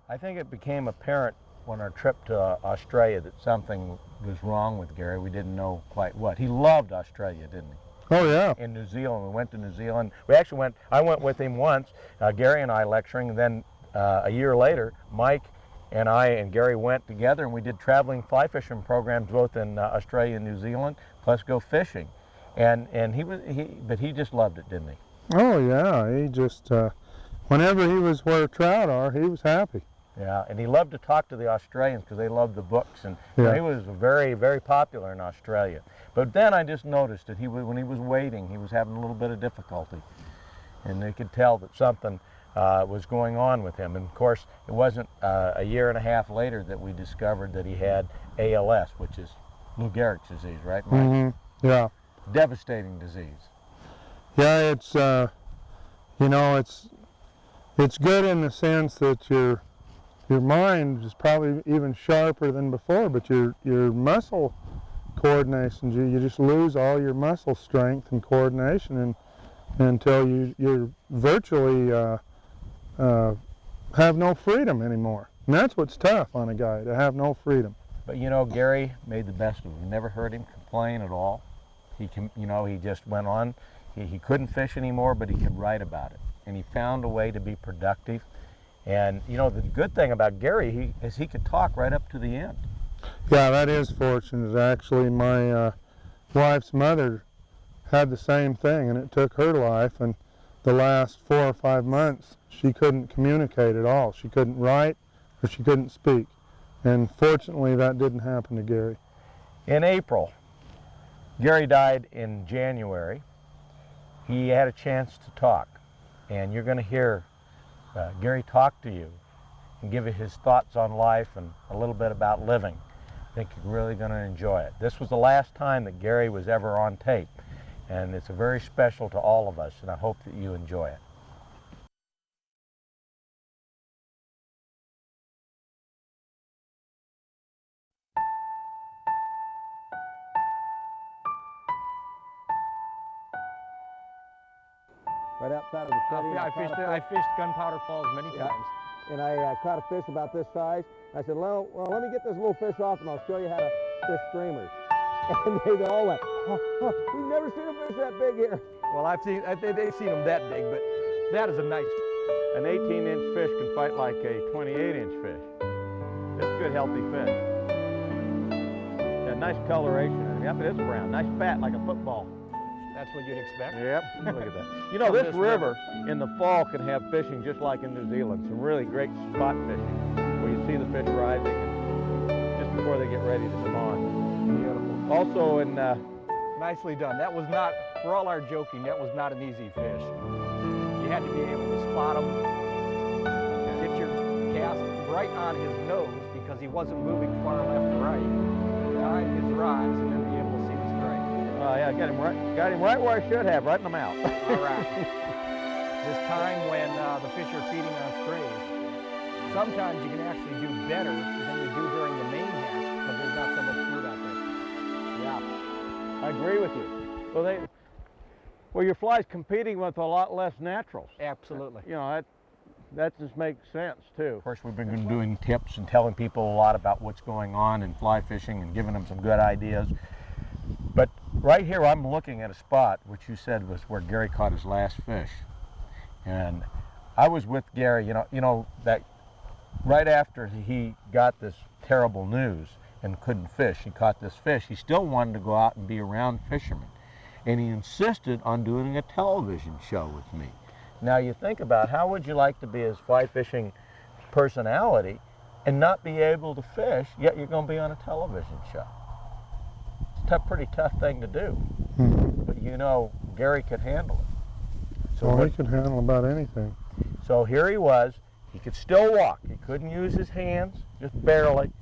I think it became apparent on our trip to Australia that something was wrong with Gary. We didn't know quite what. He loved Australia, didn't he? Oh yeah. In New Zealand, we went to New Zealand. I went with him once, Gary and I lecturing, and then a year later, Mike and I and Gary went together and we did traveling fly fishing programs both in Australia and New Zealand, plus go fishing. And he just loved it, didn't he? Oh yeah, he just, whenever he was where trout are, he was happy. Yeah, and he loved to talk to the Australians because they loved the books, and you know, he was very, very popular in Australia. But then I just noticed that when he was waiting, he was having a little bit of difficulty, and they could tell that something was going on with him. And of course, it wasn't a year and a half later that we discovered that he had ALS, which is Lou Gehrig's disease, right, Mike? Mm-hmm. Yeah. Devastating disease. Yeah, it's you know, it's good in the sense that your mind is probably even sharper than before, but your muscle coordination, you just lose all your muscle strength and coordination until you're virtually have no freedom anymore. And that's what's tough on a guy, to have no freedom. But you know, Gary made the best of it. We never heard him complain at all. He just went on. He couldn't fish anymore, but he could write about it. And he found a way to be productive. And you know, the good thing about Gary is he could talk right up to the end. Yeah, that is fortunate. Actually, my wife's mother had the same thing, and it took her life. And the last 4 or 5 months, she couldn't communicate at all. She couldn't write, or she couldn't speak. And fortunately, that didn't happen to Gary. In April, Gary died in January. He had a chance to talk, and you're going to hear Gary talk to you and give you his thoughts on life and a little bit about living. I think you're really going to enjoy it. This was the last time that Gary was ever on tape, and it's very special to all of us, and I hope that you enjoy it. Right outside of the city. I fished Gunpowder Falls many times. And I caught a fish about this size. I said, well, let me get this little fish off and I'll show you how to fish streamers. And they all went, we've never seen a fish that big here. Well, they've seen them that big, but that is a nice. An 18-inch fish can fight like a 28-inch fish. It's a good, healthy fish. Yeah, nice coloration. Yep, it is brown. Nice fat, like a football. That's what you'd expect. Yep, look at that. You know, this river in the fall can have fishing just like in New Zealand. Some really great spot fishing where you see the fish rising just before they get ready to spawn. Beautiful. Also in... Nicely done. That was not, for all our joking, that was not an easy fish. You had to be able to spot him, get your cast right on his nose because he wasn't moving far left or right. Time his rise and then be able to see the strike. Yeah, got him right where I should have, right in the mouth. All right. This time when the fish are feeding on strays, sometimes you can actually do better than you do during the main hatch because there's not so much food out there. Yeah, I agree with you. Well, your fly's competing with a lot less naturals. Absolutely. You know, that just makes sense too. Of course, we've been doing tips and telling people a lot about what's going on in fly fishing and giving them some good ideas. But right here, I'm looking at a spot which you said was where Gary caught his last fish. And I was with Gary, you know that right after he got this terrible news and couldn't fish, he caught this fish, he still wanted to go out and be around fishermen. And he insisted on doing a television show with me. Now you think about how would you like to be his fly fishing personality and not be able to fish, yet you're going to be on a television show. It's a pretty tough thing to do. Mm-hmm. But you know, Gary could handle it. So he could handle about anything. So here he was. He could still walk. He couldn't use his hands, just barely.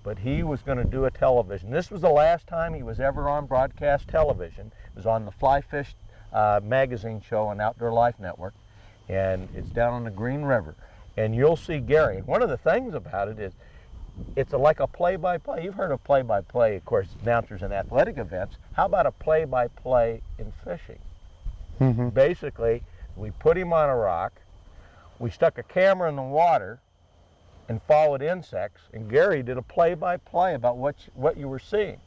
But he was going to do a television. This was the last time he was ever on broadcast television. It was on the Fly Fish magazine show on Outdoor Life Network. And it's down on the Green River. And you'll see Gary. And one of the things about it is it's like a play-by-play. You've heard of play-by-play, of course, announcers in athletic events. How about a play-by-play in fishing? Mm-hmm. Basically, we put him on a rock, we stuck a camera in the water, and followed insects, and Gary did a play-by-play about what you were seeing.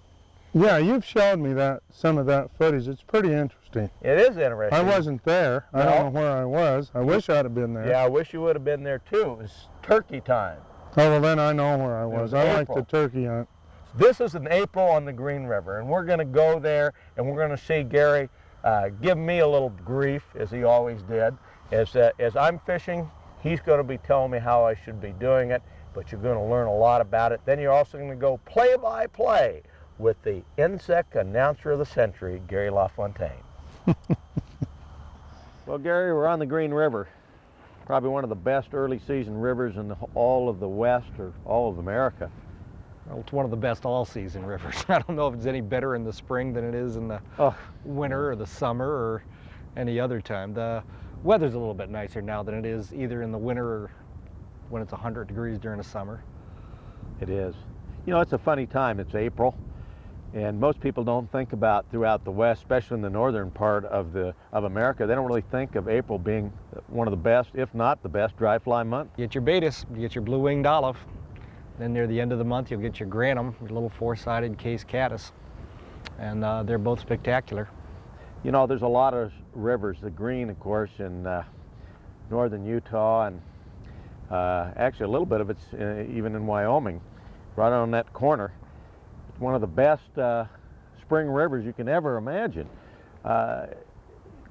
Yeah, you've showed me some of that footage. It's pretty interesting. It is interesting. I wasn't there. No. I don't know where I was. I wish I'd have been there. Yeah, I wish you would have been there too. It was turkey time. Oh, well, then I know where I was. I like the turkey hunt. This is in April on the Green River, and we're going to go there, and we're going to see Gary give me a little grief, as he always did. As I'm fishing, he's going to be telling me how I should be doing it, but you're going to learn a lot about it. Then you're also going to go play-by-play with the insect announcer of the century, Gary Lafontaine. Well, Gary, we're on the Green River. Probably one of the best early season rivers in all of the West or all of America. Well, it's one of the best all-season rivers. I don't know if it's any better in the spring than it is in the winter or the summer or any other time. The weather's a little bit nicer now than it is either in the winter or when it's 100 degrees during the summer. It is. You know, it's a funny time. It's April, and most people don't think about throughout the West, especially in the northern part of America, they don't really think of April being one of the best, if not the best, dry fly month. You get your Baetis, you get your blue-winged olive. Then near the end of the month, you'll get your granum, your little four-sided case caddis, and they're both spectacular. You know, there's a lot of rivers, the Green, of course, in northern Utah, and actually a little bit of it's even in Wyoming, right on that corner. It's one of the best spring rivers you can ever imagine.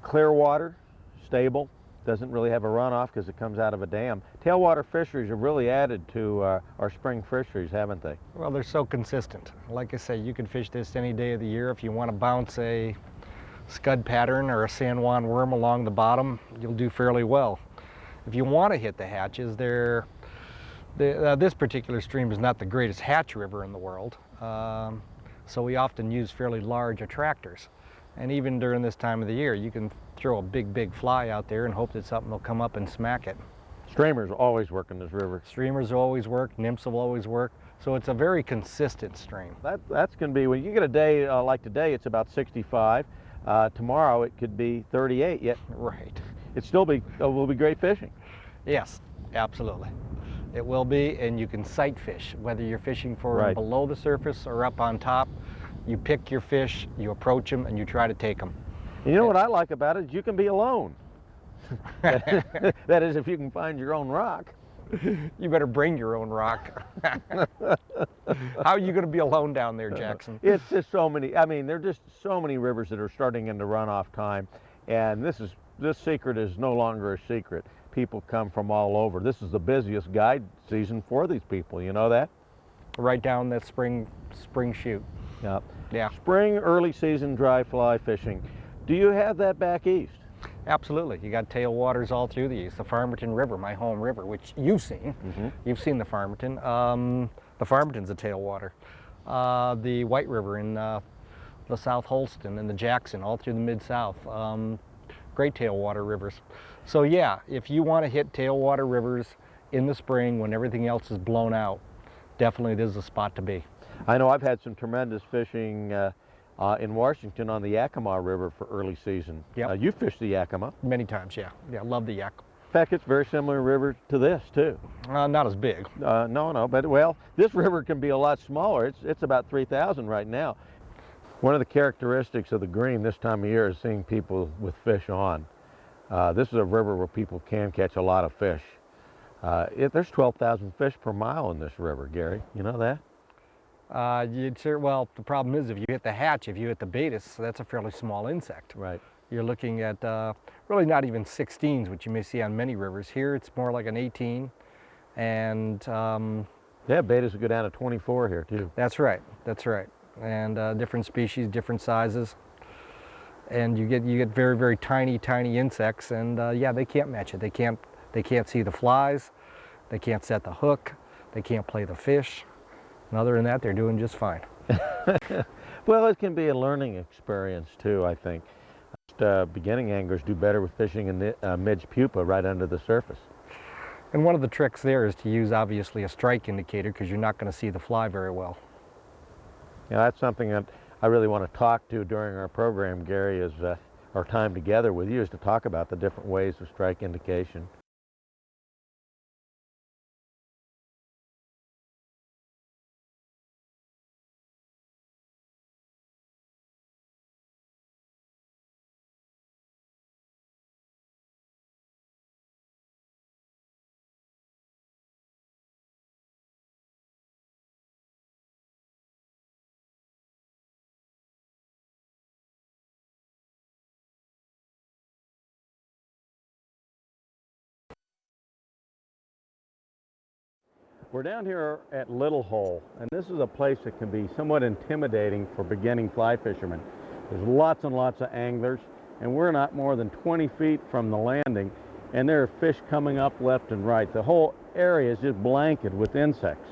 Clear water, stable, doesn't really have a runoff because it comes out of a dam. Tailwater fisheries have really added to our spring fisheries, haven't they? Well, they're so consistent. Like I say, you can fish this any day of the year. If you want to bounce a scud pattern or a San Juan worm along the bottom, you'll do fairly well. If you want to hit the hatches, this particular stream is not the greatest hatch river in the world, so we often use fairly large attractors. And even during this time of the year, you can throw a big fly out there and hope that something will come up and smack it. Streamers always work in this river. Streamers always work, nymphs will always work, so it's a very consistent stream. That's going to be, when you get a day like today, it's about 65. Tomorrow it could be 38, yet Right. it still will be great fishing. Yes, absolutely. It will be, and you can sight fish, whether you're fishing for below the surface or up on top. You pick your fish, you approach them, and you try to take them. And you know what I like about it is you can be alone. That is, if you can find your own rock. You better bring your own rock. How are you going to be alone down there, Jackson? It's just so many. I mean, there are just so many rivers that are starting into runoff time, and this secret is no longer a secret. People come from all over. This is the busiest guide season for these people. You know that? Right down that spring shoot. Yep. Yeah. Spring, early season dry fly fishing. Do you have that back east? Absolutely. You got tailwaters all through the east. The Farmington River, my home river, which you've seen. Mm-hmm. You've seen the Farmington. The Farmington's a tailwater. The White River in the South Holston and the Jackson, all through the Mid-South. Great tailwater rivers. So yeah, if you want to hit tailwater rivers in the spring when everything else is blown out, definitely this is a spot to be. I know I've had some tremendous fishing in Washington on the Yakima River for early season. Yep. You fished the Yakima. Many times, yeah. Yeah, love the Yak. In fact, it's a very similar river to this, too. Not as big. No, but well, this river can be a lot smaller. It's about 3,000 right now. One of the characteristics of the Green this time of year is seeing people with fish on. This is a river where people can catch a lot of fish. There's 12,000 fish per mile in this river, Gary. You know that? Well, the problem is if you hit the hatch, if you hit the Baetis, that's a fairly small insect. Right. You're looking at really not even 16s, which you may see on many rivers. Here it's more like an 18, and yeah, Baetis will go down to 24 here too. That's right. That's right. And different species, different sizes, and you get very tiny insects, and yeah, they can't match it. They can't see the flies, they can't set the hook, they can't play the fish. And other than that, they're doing just fine. Well, it can be a learning experience too, I think. Beginning anglers do better with fishing in the midge pupa right under the surface. And one of the tricks there is to use obviously a strike indicator because you're not going to see the fly very well. Yeah, that's something that I really want to talk to during our program, Gary, is our time together with you is to talk about the different ways of strike indication. We're down here at Little Hole, and this is a place that can be somewhat intimidating for beginning fly fishermen. There's lots and lots of anglers, and we're not more than 20 feet from the landing, and there are fish coming up left and right. The whole area is just blanketed with insects.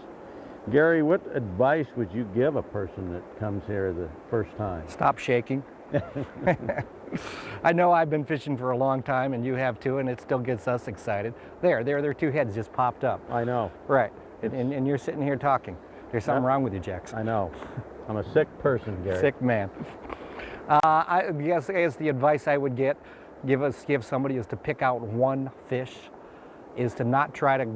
Gary, what advice would you give a person that comes here the first time? Stop shaking. I know I've been fishing for a long time, and you have too, and it still gets us excited. Their two heads just popped up. I know. Right, and you're sitting here talking. There's something wrong with you, Jax. I know. I'm a sick person, Gary. Sick man. I guess the advice I would give somebody is to pick out one fish, is to not try to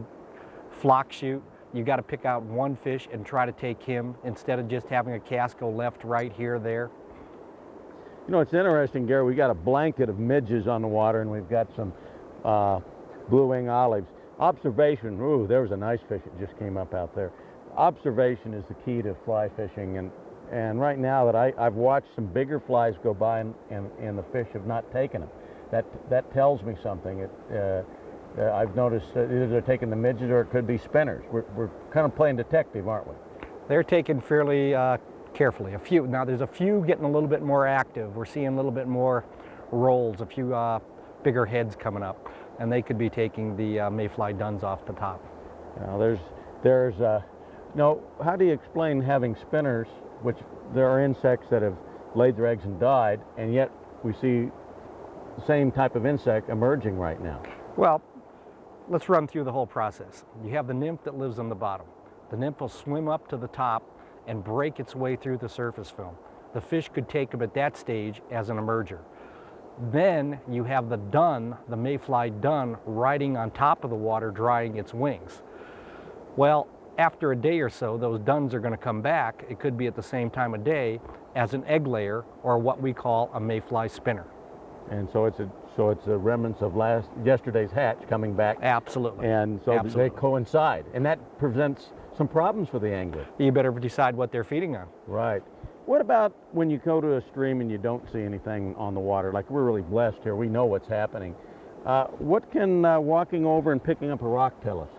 flock shoot. You got to pick out one fish and try to take him instead of just having a cast go left, right, here, there. You know, it's interesting, Gary, we got a blanket of midges on the water, and we've got some blue-wing olives. Observation, ooh, there was a nice fish that just came up out there. Observation is the key to fly fishing, and right now that I've watched some bigger flies go by and the fish have not taken them. That tells me something. I've noticed either they're taking the midges or it could be spinners. We're kind of playing detective, aren't we? They're taken fairly carefully. Now there's a few getting a little bit more active. We're seeing a little bit more rolls, a few bigger heads coming up, and they could be taking the mayfly duns off the top. Now no, how do you explain having spinners, which there are insects that have laid their eggs and died, and yet we see the same type of insect emerging right now? Well, let's run through the whole process. You have the nymph that lives on the bottom. The nymph will swim up to the top and break its way through the surface film. The fish could take them at that stage as an emerger. Then you have the dun, the mayfly dun, riding on top of the water, drying its wings. Well, after a day or so, those duns are going to come back. It could be at the same time of day as an egg layer, or what we call a mayfly spinner. And so it's a remnants of yesterday's hatch coming back. Absolutely. And so Absolutely. they coincide, and that presents some problems for the angler. You better decide what they're feeding on. Right. What about when you go to a stream and you don't see anything on the water? Like, we're really blessed here. We know what's happening. What can walking over and picking up a rock tell us?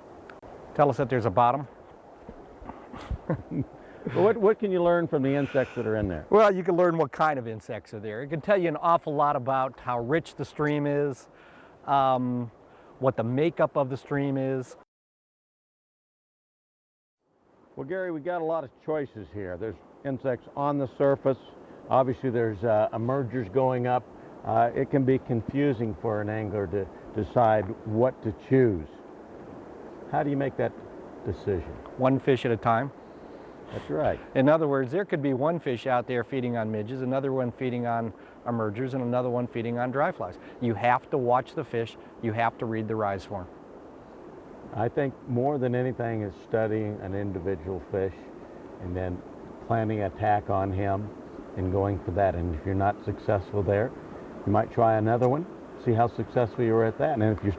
Tell us that there's a bottom. What can you learn from the insects that are in there? Well, you can learn what kind of insects are there. It can tell you an awful lot about how rich the stream is, what the makeup of the stream is. Well, Gary, we got a lot of choices here. There's insects on the surface. Obviously, there's emergers going up. It can be confusing for an angler to decide what to choose. How do you make that decision? One fish at a time. That's right. In other words, there could be one fish out there feeding on midges, another one feeding on emergers, and another one feeding on dry flies. You have to watch the fish. You have to read the rise form. I think more than anything is studying an individual fish and then planning an attack on him and going for that. And if you're not successful there, you might try another one, see how successful you are at that. And if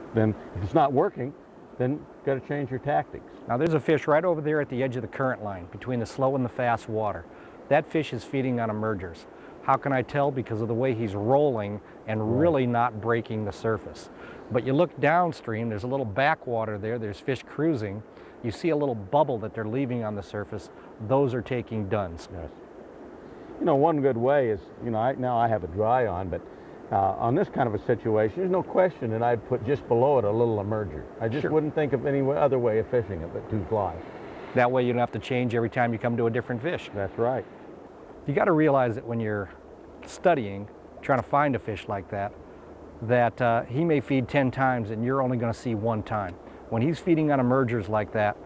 it's not working, then you've got to change your tactics. Now there's a fish right over there at the edge of the current line between the slow and the fast water. That fish is feeding on emergers. How can I tell? Because of the way he's rolling and really not breaking the surface. But you look downstream, there's a little backwater there, there's fish cruising. You see a little bubble that they're leaving on the surface. Those are taking duns. Yes. You know, one good way is, now I have a dry on, but on this kind of a situation, there's no question that I'd put just below it a little emerger. I just wouldn't think of any other way of fishing it but two flies. That way you don't have to change every time you come to a different fish. That's right. You got to realize that when you're studying, trying to find a fish like that, that he may feed 10 times and you're only going to see one time. When he's feeding on emergers like that,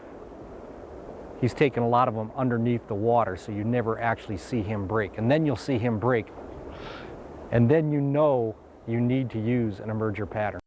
he's taking a lot of them underneath the water, so you never actually see him break. And then you'll see him break. And then you know you need to use an emerger pattern.